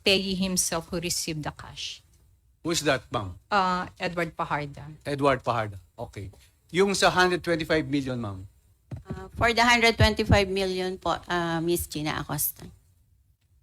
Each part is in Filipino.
payee himself who received the cash. Who is that, ma'am? Edward Pajarda. Edward Pajarda. Okay. Yung sa 125 million, ma'am. For the 125 million po, Miss Gina Acosta.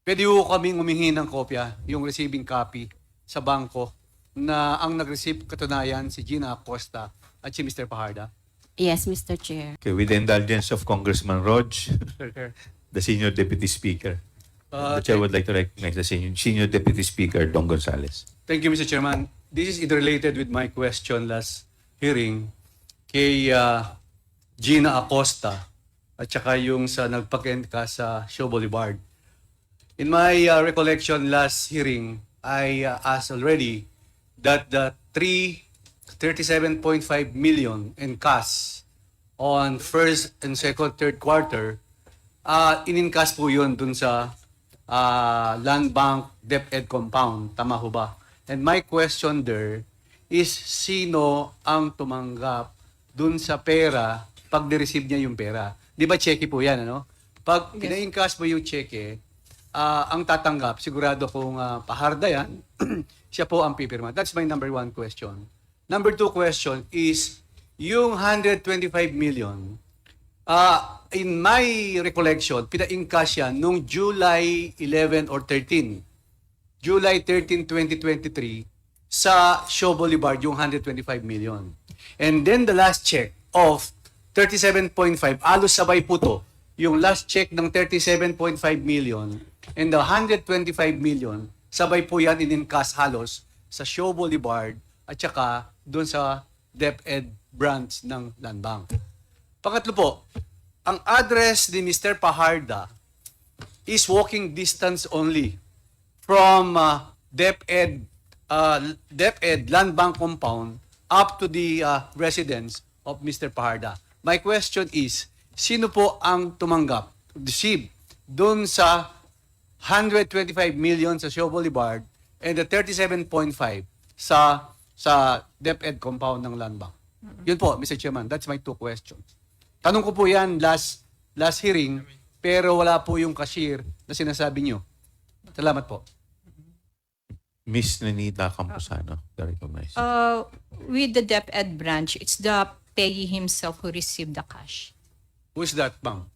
Pwede ho kaming humingi ng kopya, yung receiving copy sa bangko na ang nag-receive katunayan si Gina Acosta at si Mr. Pajarda. Yes, Mr. Chair. Okay, with the indulgence of Congressman Rog, the Senior Deputy Speaker. The Chair would like to recognize the Senior Deputy Speaker, Don Gonzales. Thank you, Mr. Chairman. This is interrelated with my question last hearing kay Gina Acosta at saka yung sa nagpakent ka sa Show Boulevard. In my recollection last hearing, I asked already that the 37.5 million in cash on first and second, third quarter, in-encash po yun dun sa Land Bank DepEd compound. Tama ho ba? And my question there is, sino ang tumanggap dun sa pera pag ni-receive niya yung pera? Di ba cheque po yan, ano? Pag pina-encash mo yung cheque, ang tatanggap, sigurado kung Pajarda yan, siya po ang pipirma. That's my number one question. Number two question is, yung 125 million, in my recollection, pina-encash yan nung July 11 or 13. July 13, 2023, sa Show Boulevard, yung 125 million. And then the last check of 37.5, alos sabay po to, yung last check ng 37.5 million and the 125 million, sabay po yan in-encash halos sa Show Boulevard at saka doon sa DepEd branch ng Land Bank. Pangatlo po, ang address ni Mr. Pajarda is walking distance only from DepEd Land Bank compound up to the residence of Mr. Pajarda. My question is, sino po ang tumanggap, receive, doon sa 125 million sa Show Boulevard and the 37.5 sa DepEd compound ng Land Bank? Yun po, Mr. Chairman, that's my two questions. Tanong ko po yan last hearing, pero wala po yung cashier na sinasabi nyo. Salamat po. Miss Nenita Camposano, the recognized. With the DepEd branch, it's the payee himself who received the cash. Who is that, ma'am?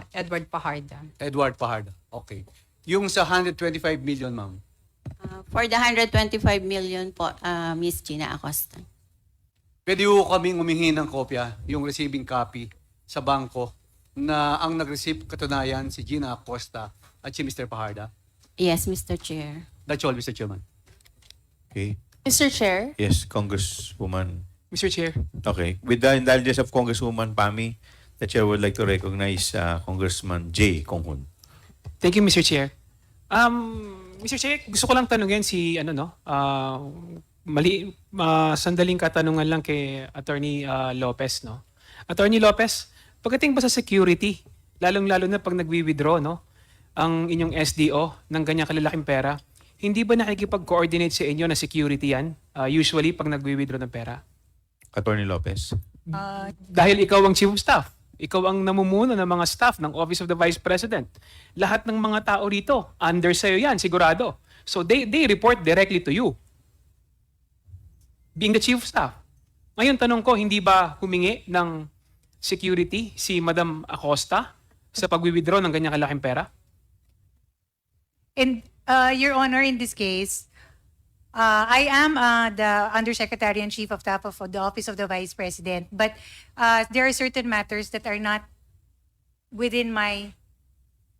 Edward Pajarda. Edward Pajarda. Okay. Yung sa 125 million, ma'am. For the 125 million po, Miss Gina Acosta. Pwede ho kaming humingi ng kopya, yung receiving copy sa bangko na ang nag-receive katunayan si Gina Acosta at si Mr. Pajarda. Yes, Mr. Chair. That's all, Mr. Chairman. Okay. Mr. Chair. Yes, Congresswoman. Mr. Chair. Okay. With the indulgence of Congresswoman Pami, the Chair would like to recognize Congressman J. Konghun. Thank you, Mr. Chair. Mr. Chair, gusto ko lang tanungin si sandaling katanungan lang kay Attorney Lopez, no? Attorney Lopez, pagdating ba sa security, lalong-lalo na pag nagwi-withdraw, no, ang inyong SDO ng ganyang kalalaking pera, hindi ba nakikipag-coordinate sa inyo na security yan? Usually pag nagwi-withdraw ng pera? Attorney Lopez. Dahil ikaw ang chief of staff, ikaw ang namumuno ng mga staff ng Office of the Vice President. Lahat ng mga tao rito, under sa'yo yan, sigurado. So they report directly to you. Being the chief of staff. Ngayon, tanong ko, hindi ba humingi ng security si Madam Acosta sa pag-withdraw ng ganyang kalaking pera? And Your Honor, in this case, I am the Undersecretary and Chief of Staff of the Office of the Vice President, but there are certain matters that are not within my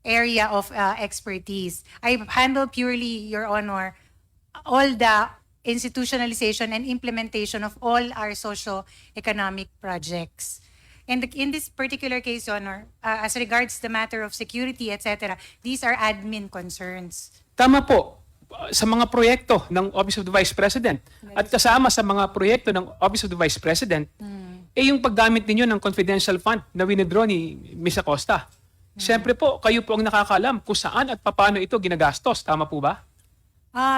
area of expertise. I handle purely, Your Honor, all the institutionalization and implementation of all our socio-economic projects. And in this particular case, Your Honor, as regards the matter of security, etc., these are admin concerns. Tama po. Sa mga proyekto ng Office of the Vice President at kasama sa mga proyekto ng Office of the Vice President, yung paggamit ninyo ng confidential fund na winidraw ni Ms. Acosta. Siyempre po, kayo po ang nakakaalam kung saan at paano ito ginagastos. Tama po ba?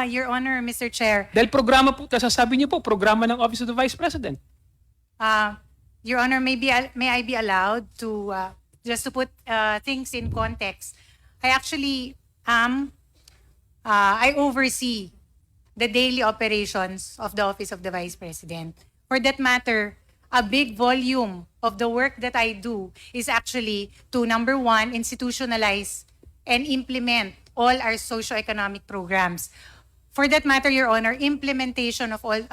Your Honor, Mr. Chair, Dahil programa po, kasasabi niyo po, programa ng Office of the Vice President. Your Honor, may I be allowed to, just to put things in context, I actually am I oversee the daily operations of the Office of the Vice President. For that matter, a big volume of the work that I do is actually to, number one, institutionalize and implement all our socioeconomic programs. For that matter, Your Honor, implementation of all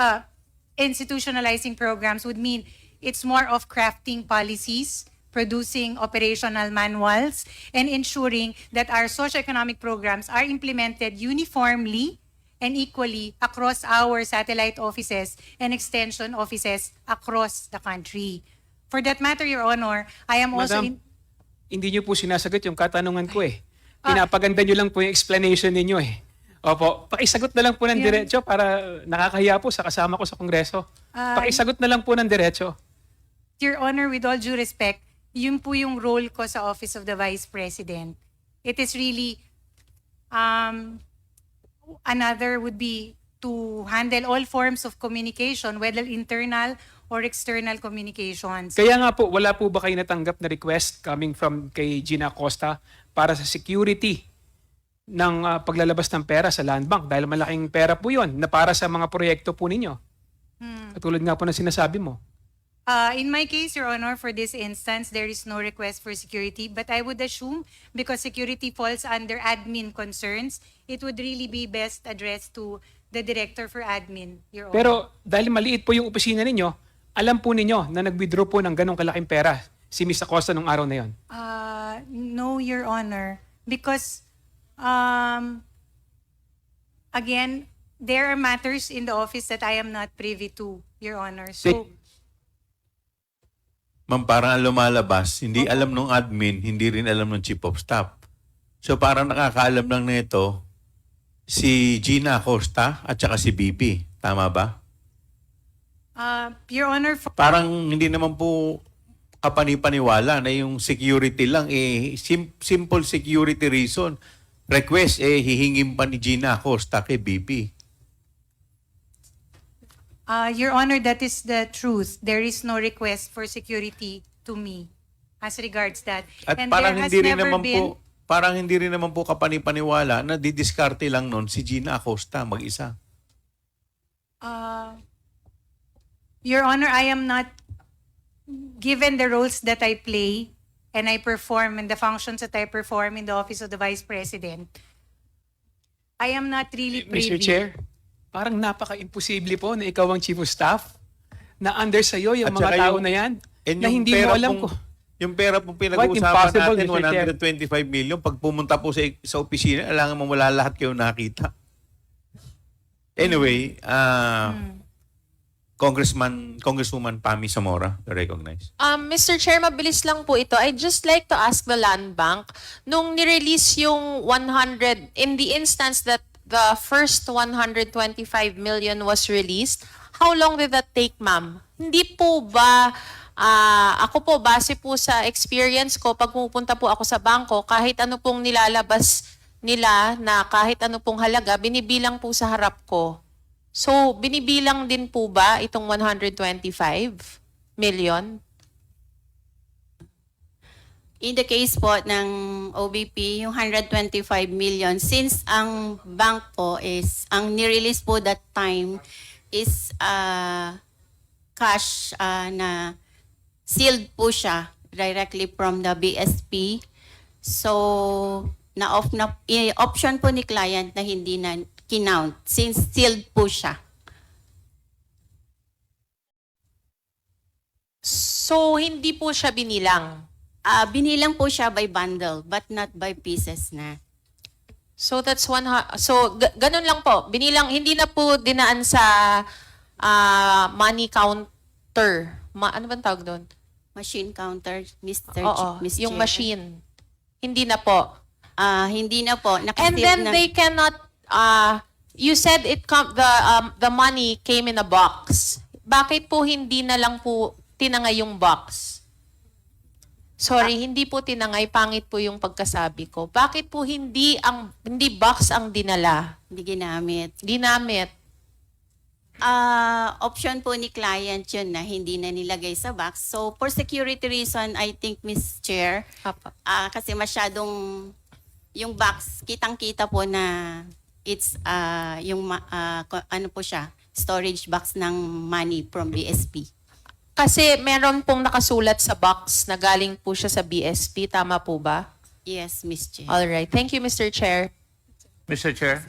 institutionalizing programs would mean it's more of crafting policies, producing operational manuals, and ensuring that our socioeconomic programs are implemented uniformly and equally across our satellite offices and extension offices across the country. For that matter, Your Honor, I am also Madam, hindi niyo po sinasagot yung katanungan ko eh. Pinapaganda niyo lang po yung explanation ninyo eh. Opo, pakisagot na lang po ng diretso para nakakahiya po sa kasama ko sa Kongreso. Pakisagot na lang po ng diretso. Your Honor, with all due respect, yun po yung role ko sa Office of the Vice President. It is really, another would be to handle all forms of communication, whether internal or external communications. Kaya nga po, wala po ba kayo natanggap na request coming from kay Gina Acosta para sa security ng paglalabas ng pera sa Land Bank? Dahil malaking pera po yun na para sa mga proyekto po ninyo. Katulad nga po ng sinasabi mo. In my case, Your Honor, for this instance, there is no request for security, but I would assume because security falls under admin concerns, it would really be best addressed to the Director for Admin, Your Honor. Pero dahil maliit po yung opisina ninyo, alam po ninyo na nag-withdraw po ng ganong kalaking pera si Ms. Acosta nung araw na yon. No, Your Honor, because again, there are matters in the office that I am not privy to, Your Honor. So, Ma'am, parang ang lumalabas, hindi alam ng admin, hindi rin alam ng chief of staff. So parang nakakaalam lang nito si Gina Acosta at saka si BP. Tama ba? Your Honor, for Parang hindi naman po kapanipaniwala na yung security lang, simple security reason. Request, hihingin pa ni Gina Acosta kay BP. Your Honor, that is the truth. There is no request for security to me as regards that. At And parang there has hindi rin never naman been, po, parang hindi rin naman po kapanipaniwala na didiskarte lang nun si Gina Acosta mag-isa. Your Honor, I am not given the roles that I play and I perform and the functions that I perform in the Office of the Vice President. I am not really privy. Mr. Chair, parang napaka-imposible po na ikaw ang chief of staff, na under sa'yo yung At mga saka tao yung- na yan, And na yung hindi mo pera alam pong- ko. Yung pera pong Quite pinag-uusapan impossible, natin, Mr. Chair. 125 million, pag pumunta po sa opisina, alangan mo wala lahat kayo nakita. Anyway, Congresswoman Pami Zamora, to recognize. Mr. Chair, mabilis lang po ito. I'd just like to ask the Land Bank, nung nirelease yung 100, in the instance that the first 125 million was released, how long did that take, ma'am? Hindi po ba, ako po, base po sa experience ko, pag pupunta po ako sa bangko, kahit ano pong nilalabas nila na kahit ano pong halaga, binibilang po sa harap ko. So, binibilang din po ba itong 125 million? In the case po ng OBP, yung 125 million, since ang bank po is, ang nirelease po that time is cash na sealed po siya directly from the BSP. So, option po ni client na hindi na kinount since sealed po siya. So, hindi po siya binilang. Binilang po siya by bundle but not by pieces na. So, that's ganun lang po. Binilang, hindi na po dinaan sa money counter. Ano bang tawag doon? Machine counter, Mr. Oo, Ms. yung Chair. machine. Hindi na po. Hindi na po. And Nakaseal then na. they cannot, you said the money came in a box. Bakit po hindi na lang po tinangay yung box? Sorry, hindi po tinangay, pangit po yung pagkasabi ko. Bakit po hindi box ang dinala? Hindi ginamit. Ginamit. Option po ni client yun na hindi na nilagay sa box. So, for security reason, I think, Ms. Chair, Apa. kasi masyadong yung box, kitang-kita po na It's ano po siya, storage box ng money from BSP. Kasi meron pong nakasulat sa box na galing po siya sa BSP. Tama po ba? Yes, Miss Chair. All right. Thank you, Mr. Chair. Mr. Chair,